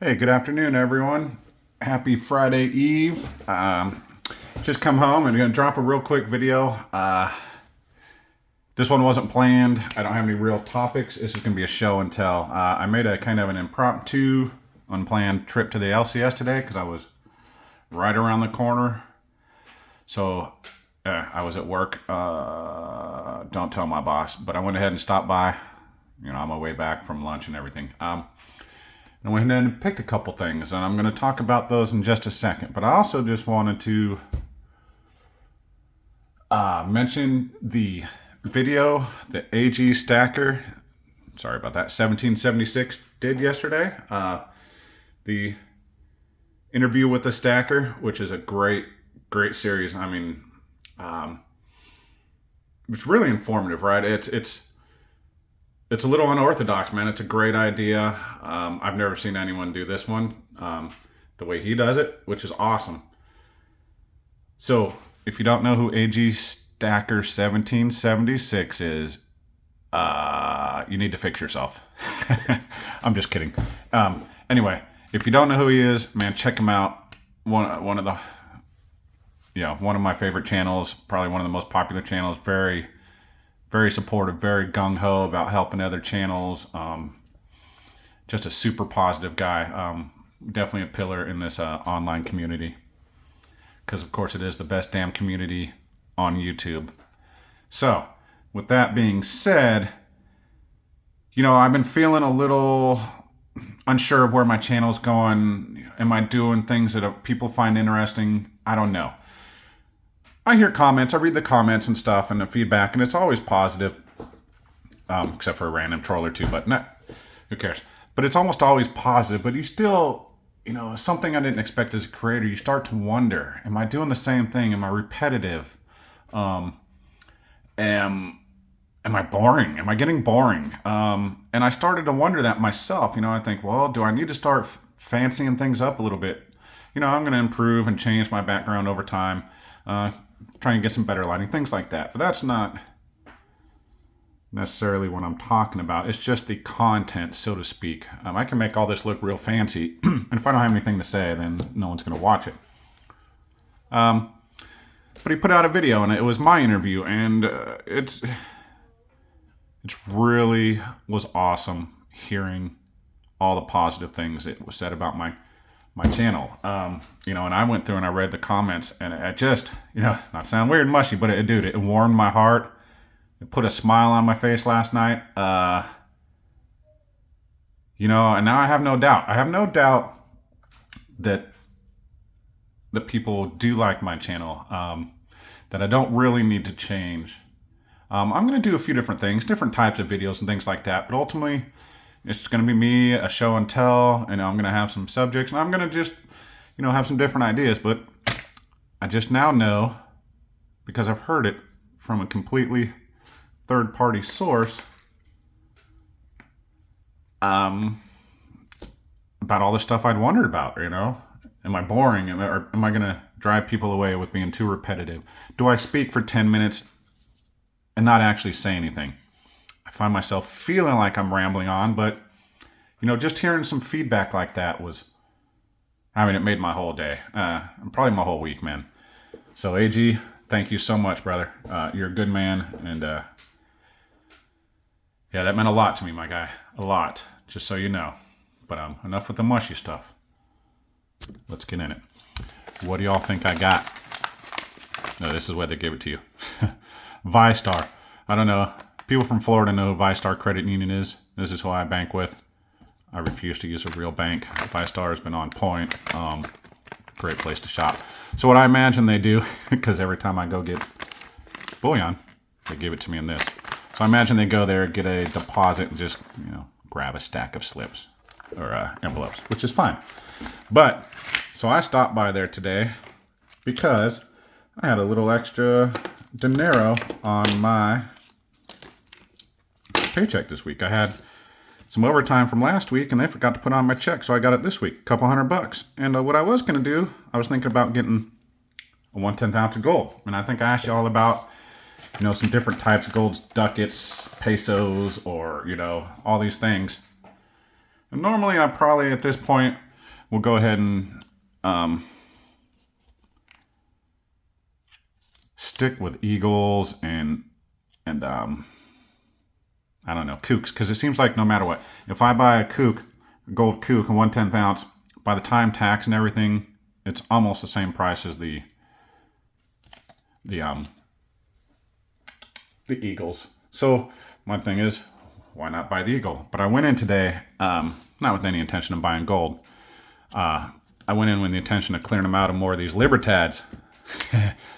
Hey, good afternoon, everyone. Happy Friday Eve. Just come home and I'm gonna drop a real quick video. This one wasn't planned. I don't have any real topics. This is gonna be a show and tell. I made a kind of an impromptu, unplanned trip to the LCS today because I was right around the corner. So I was at work. Don't tell my boss, but I went ahead and stopped by. On my way back from lunch and everything. I went ahead and picked a couple things, and I'm going to talk about those in just a second. But I also just wanted to mention the video that AG Stacker, sorry about that, 1776 did yesterday. The interview with the Stacker, which is a great series. I mean, it's really informative, right? It's a little unorthodox, man. It's a great idea. I've never seen anyone do this one the way he does it, which is awesome. So, if you don't know who AG Stacker 1776 is, you need to fix yourself. I'm just kidding. Anyway, if you don't know who he is, man, check him out. One of my favorite channels, probably one of the most popular channels. Very supportive, very gung-ho about helping other channels. Just a super positive guy. Definitely a pillar in this online community. Because, of course, it is the best damn community on YouTube. So, with that being said, I've been feeling a little unsure of where my channel's going. Am I doing things that people find interesting? I don't know. I hear comments, I read the comments and stuff and the feedback, and it's always positive, except for a random troll or two, but who cares? But it's almost always positive, but you still, something I didn't expect as a creator, you start to wonder, am I doing the same thing? Am I repetitive? Am I boring? Am I getting boring? And I started to wonder that myself. I think, well, do I need to start fancying things up a little bit? I'm going to improve and change my background over time. Trying to get some better lighting, things like that. But that's not necessarily what I'm talking about. It's just the content, so to speak. I can make all this look real fancy, and if I don't have anything to say, then no one's going to watch it. But he put out a video, and it was my interview, and it's really was awesome hearing all the positive things that was said about my channel. And I went through and I read the comments, and it just, not sound weird and mushy, but it warmed my heart. It put a smile on my face last night. And now I have no doubt. I have no doubt that people do like my channel, that I don't really need to change. I'm going to do a few different things, different types of videos and things like that, but ultimately, it's going to be me, a show and tell, and I'm going to have some subjects, and I'm going to just, have some different ideas, but I just now know, because I've heard it from a completely third-party source, about all the stuff I'd wondered about, Am I boring? Or am I going to drive people away with being too repetitive? Do I speak for 10 minutes and not actually say anything? I find myself feeling like I'm rambling on, but, just hearing some feedback like that it made my whole day, probably my whole week, man. So, AG, thank you so much, brother. You're a good man, and, that meant a lot to me, my guy. A lot, just so you know. But enough with the mushy stuff. Let's get in it. What do y'all think I got? No, this is where they gave it to you. ViStar. I don't know. People from Florida know who ViStar Credit Union is. This is who I bank with. I refuse to use a real bank. ViStar has been on point. Great place to shop. So what I imagine they do, because every time I go get bullion, they give it to me in this. So I imagine they go there, get a deposit, and just, grab a stack of slips or envelopes, which is fine. But, so I stopped by there today because I had a little extra dinero on my paycheck this week. I had some overtime from last week, and they forgot to put on my check, so I got it this week, a couple $100. And what I was going to do, I was thinking about getting a 1/10 ounce of gold. And I think I asked you all about, some different types of golds, ducats, pesos, or, all these things. And normally I probably, at this point, we'll go ahead and stick with eagles and I don't know, kooks, because it seems like no matter what, if I buy a kook, a gold kook, a 1/10 ounce, by the time tax and everything, it's almost the same price as the eagles. So my thing is, why not buy the eagle? But I went in today, not with any intention of buying gold. I went in with the intention of clearing them out of more of these libertads.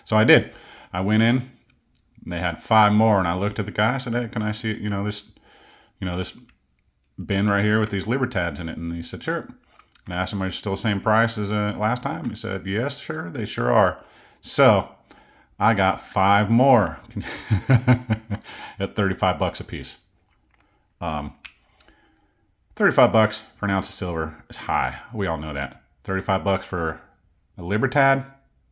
So I did. I went in, and they had 5 more, and I looked at the guy. I said, "Hey, can I see this bin right here with these libertads in it?" And he said, "Sure." And I asked him, "Are they still the same price as last time?" He said, "Yes, sure, they sure are." So I got 5 more at $35 a piece. $35 for an ounce of silver is high. We all know that. $35 for a Libertad,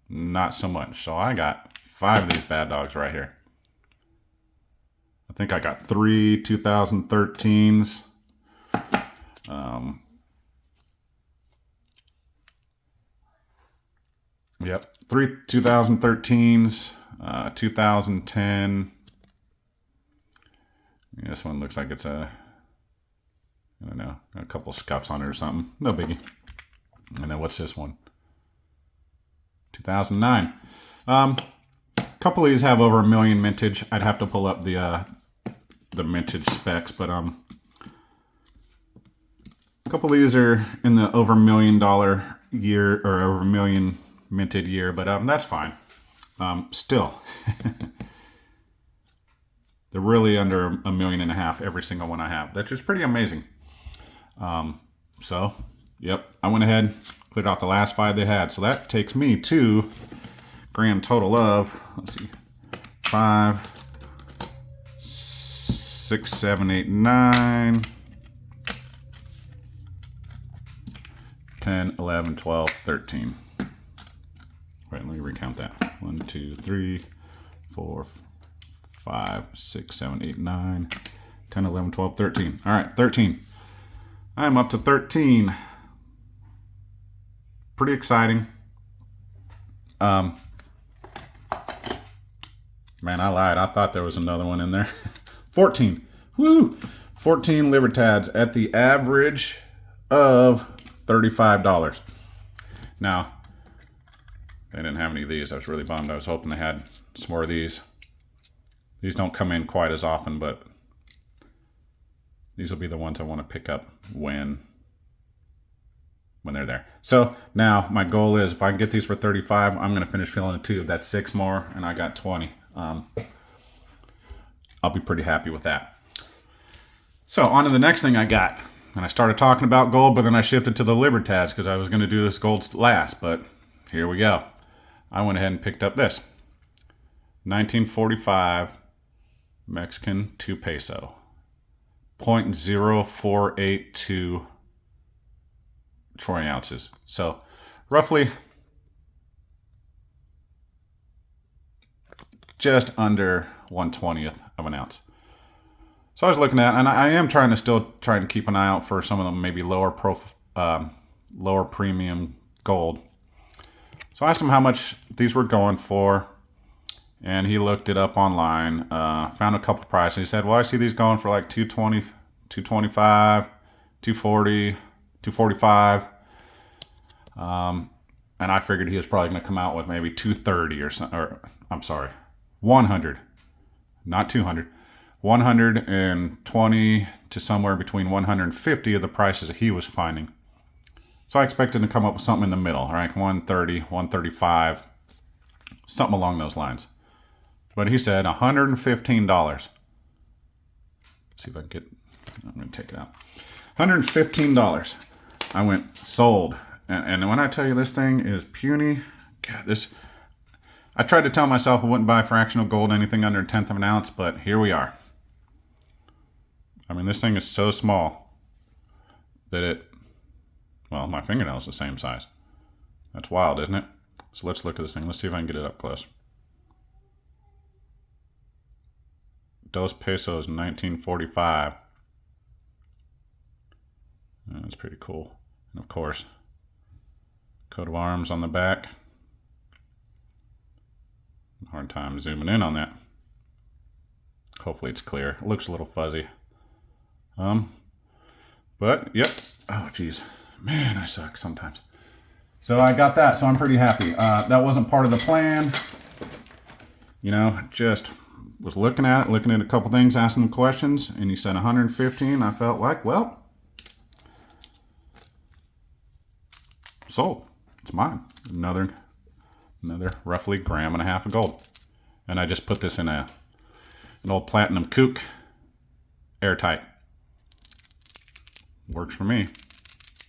not so much. So I got 5 of these bad dogs right here. I think I got 3 2013s. Yep, 3 2013s, 2010. This one looks like it's I don't know, a couple scuffs on it or something. No biggie. And then what's this one? 2009. A couple of these have over 1 million mintage. I'd have to pull up the mintage specs, but a couple of these are in the over $1 million year, or over 1 million minted year, but that's fine. Still, they're really under 1.5 million every single one I have. That's just pretty amazing. So, yep, I went ahead, cleared out the last 5 they had. So that takes me to grand total of, let's see, 5, 6, 7, 8, 9, 10, 11, 12, 13. Wait, let me recount that. 1, 2, 3, 4, 5, 6, 7, 8, 9, 10, 11, 12, 13. All right, 13. I'm up to 13. Pretty exciting. Man, I lied. I thought there was another one in there. 14. Woo! 14 Libertads at the average of $35. Now, they didn't have any of these. I was really bummed. I was hoping they had some more of these. These don't come in quite as often, but these will be the ones I want to pick up when they're there. So now my goal is, if I can get these for 35, I'm going to finish filling a tube. That's 6 more, and I got 20. I'll be pretty happy with that. So on to the next thing I got. And I started talking about gold, but then I shifted to the Libertads because I was going to do this gold last. But here we go. I went ahead and picked up this 1945 Mexican 2 peso. 0.0482 troy ounces. So roughly just under 1/20th of an ounce. So I was looking at, and I am trying to keep an eye out for some of them maybe lower premium gold. So I asked him how much these were going for, and he looked it up online, found a couple prices. He said, "Well, I see these going for like 220, 225, 240, 245." And I figured he was probably going to come out with maybe 230 or something, or I'm sorry, 100, not 200. 120 to somewhere between 150 of the prices that he was finding. So I expected to come up with something in the middle, right? 130, 135, something along those lines. But he said $115. See if I can get, I'm going to take it out. $115. I went sold. And when I tell you this thing is puny, God, I tried to tell myself I wouldn't buy fractional gold, anything under 1/10 of an ounce, but here we are. I mean, this thing is so small that well, my fingernail is the same size. That's wild, isn't it? So let's look at this thing. Let's see if I can get it up close. Dos pesos, 1945. That's pretty cool. And of course, Coat of arms on the back. Hard time zooming in on that. Hopefully it's clear. It looks a little fuzzy. But yep. Oh geez, man, I suck sometimes. So I got that, so I'm pretty happy. That wasn't part of the plan. You know, just was looking at a couple things, asking them questions, and you said 115. I felt like, well, sold. It's mine. Another roughly 1.5 grams of gold. And I just put this in an old platinum kook, airtight. Works for me.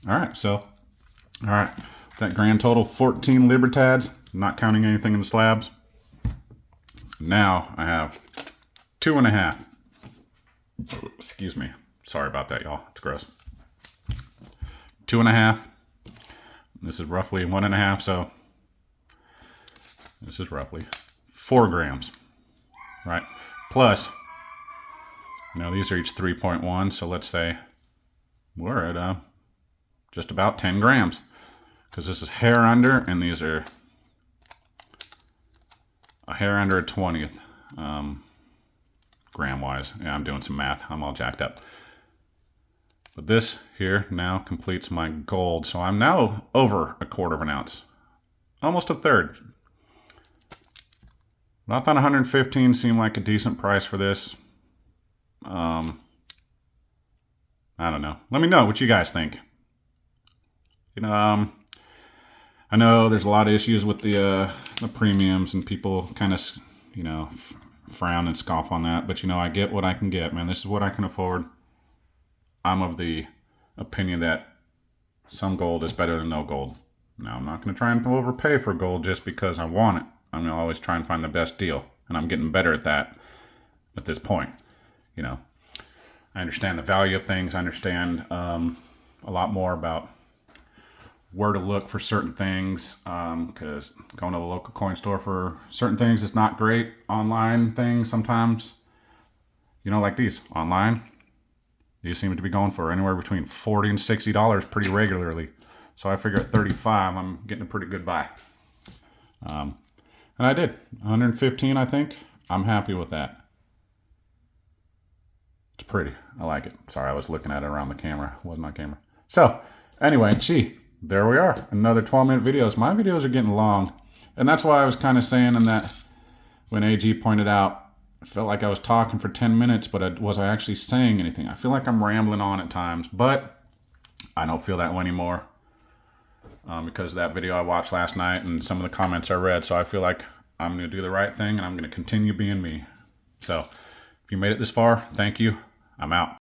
All right, that grand total, 14 Libertads, not counting anything in the slabs. Now I have 2.5. Excuse me. Sorry about that, y'all. It's gross. 2.5. This is roughly 1.5, so this is roughly 4 grams, right? Plus, now these are each 3.1, so let's say we're at just about 10 grams, because this is hair under, and these are a hair under a 20th, gram-wise. Yeah, I'm doing some math. I'm all jacked up. But this here now completes my gold, so I'm now over 1/4 ounce, almost a third. But I thought 115 seemed like a decent price for this. I don't know. Let me know what you guys think. You know, I know there's a lot of issues with the premiums, and people kind of, you know, frown and scoff on that. But you know, I get what I can get, man. This is what I can afford. I'm of the opinion that some gold is better than no gold. Now, I'm not going to try and overpay for gold just because I want it. I'm going to always try and find the best deal, and I'm getting better at that at this point. You know, I understand the value of things. I understand a lot more about where to look for certain things, because going to the local coin store for certain things is not great. Online things sometimes, you know, like these online, these seem to be going for anywhere between $40 and $60 pretty regularly. So I figure at 35, I'm getting a pretty good buy. And I did 115, I think. I'm happy with that. It's pretty. I like it. Sorry, I was looking at it around the camera. It wasn't my camera. So anyway, there we are. Another 12-minute videos. My videos are getting long. And that's why I was kind of saying in that, when AG pointed out, I felt like I was talking for 10 minutes, but was I actually saying anything? I feel like I'm rambling on at times, but I don't feel that way anymore, because of that video I watched last night and some of the comments I read. So I feel like I'm going to do the right thing, and I'm going to continue being me. So if you made it this far, thank you. I'm out.